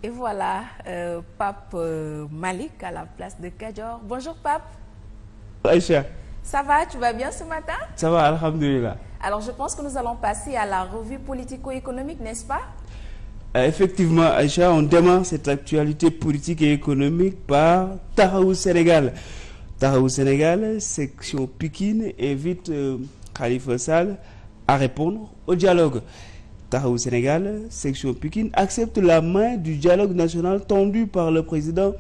Et voilà, Pape Malick à la place de Kadior. Bonjour Pape. Aïcha. Ça va, tu vas bien ce matin? Ça va, alhamdoulilah. Alors je pense que nous allons passer à la revue politico-économique, n'est-ce pas? Effectivement, Aïcha, on démarre cette actualité politique et économique par Taxawu Sénégal. Taxawu Sénégal, section Pikine, invite Khalifa Sall à répondre au dialogue. Taxawu Sénégal, section Pikine, accepte la main du dialogue national tendu par le président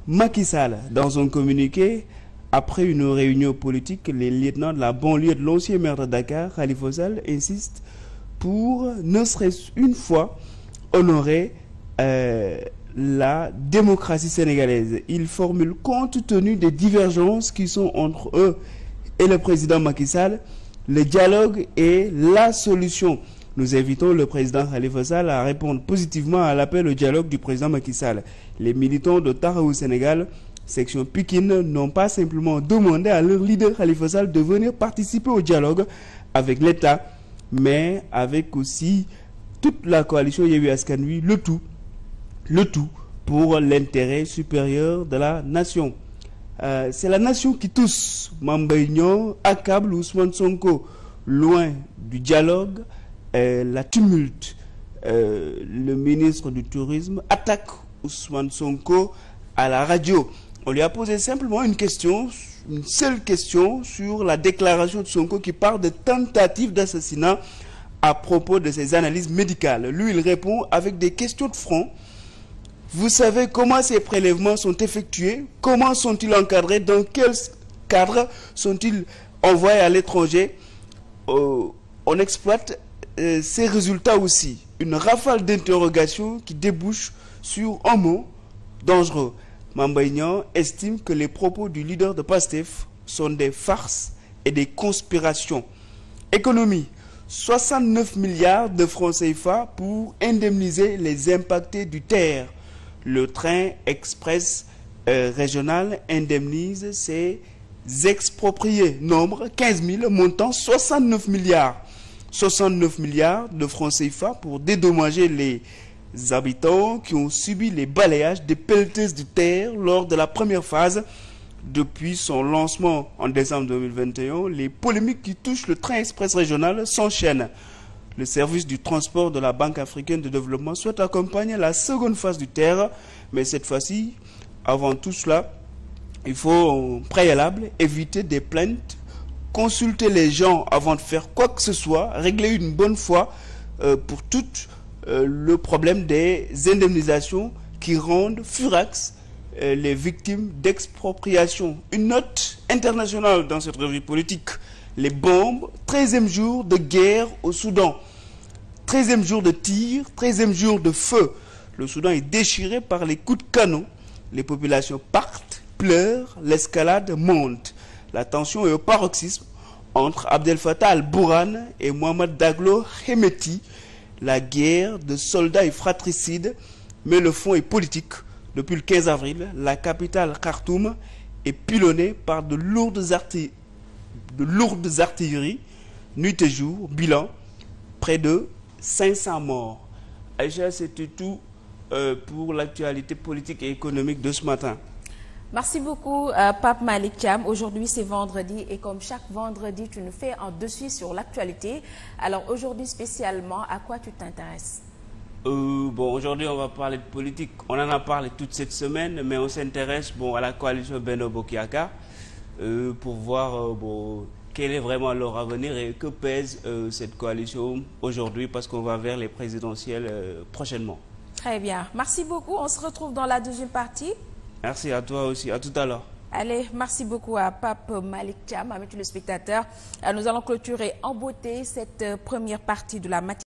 Macky Sall. Dans un communiqué, après une réunion politique, les lieutenants de la banlieue de l'ancien maire de Dakar, Khalifa Sall, insistent pour, ne serait-ce une fois, honorer la démocratie sénégalaise. Il formule, compte tenu des divergences qui sont entre eux et le président Macky Sall, le dialogue est la solution. Nous invitons le président Khalifa Sall à répondre positivement à l'appel au dialogue du président Macky Sall. Les militants de Taxawu Sénégal, section Pikine, n'ont pas simplement demandé à leur leader Khalifa Sall de venir participer au dialogue avec l'État, mais avec aussi toute la coalition Yewwi Askan Wi, le tout pour l'intérêt supérieur de la nation. C'est la nation qui tousse. Mame Mbaye Niang accable Ousmane Sonko. Loin du dialogue, la tumulte. Le ministre du Tourisme attaque Ousmane Sonko à la radio. On lui a posé simplement une seule question sur la déclaration de Sonko qui parle de tentative d'assassinat à propos de ses analyses médicales. Lui, il répond avec des questions de front. Vous savez comment ces prélèvements sont effectués? Comment sont-ils encadrés? Dans quel cadre sont-ils envoyés à l'étranger? On exploite ces résultats aussi. Une rafale d'interrogations qui débouche sur un mot dangereux. Mame Mbaye Niang estime que les propos du leader de PASTEF sont des farces et des conspirations. Économie. 69 milliards de francs CFA pour indemniser les impactés du TER. Le train express régional indemnise ses expropriés. Nombre 15 000, montant 69 milliards. 69 milliards de francs CFA pour dédommager les habitants qui ont subi les balayages des pelleteuses du TER lors de la première phase. Depuis son lancement en décembre 2021, les polémiques qui touchent le train express régional s'enchaînent. Le service du transport de la Banque africaine de développement souhaite accompagner la seconde phase du TER, mais cette fois-ci, avant tout cela, il faut en préalable éviter des plaintes, consulter les gens avant de faire quoi que ce soit, régler une bonne fois pour tout le problème des indemnisations qui rendent furax les victimes d'expropriation. Une note internationale dans cette revue politique. Les bombes, 13e jour de guerre au Soudan. 13e jour de tir, 13e jour de feu. Le Soudan est déchiré par les coups de canon. Les populations partent, pleurent, l'escalade monte. La tension est au paroxysme entre Abdel Fattah al-Burhan et Mohamed Daglo Hemeti. La guerre de soldats est fratricide, mais le fond est politique. Depuis le 15 avril, la capitale Khartoum est pilonnée par de lourdes artilleries, nuit et jour, bilan, près de 500 morts. Aïcha, c'était tout pour l'actualité politique et économique de ce matin. Merci beaucoup Pape Malick Thiam. Aujourd'hui c'est vendredi et comme chaque vendredi tu nous fais un dossier sur l'actualité. Alors aujourd'hui spécialement, à quoi tu t'intéresses? Bon, aujourd'hui on va parler de politique. On en a parlé toute cette semaine, mais on s'intéresse à la coalition Benno Bokk Yakaar pour voir quel est vraiment leur avenir et que pèse cette coalition aujourd'hui, parce qu'on va vers les présidentielles prochainement. Très bien, merci beaucoup. On se retrouve dans la deuxième partie. Merci à toi aussi, à tout à l'heure. Allez, merci beaucoup à Pape Malick Thiam, amis téléspectateurs. Nous allons clôturer en beauté cette première partie de la matinée.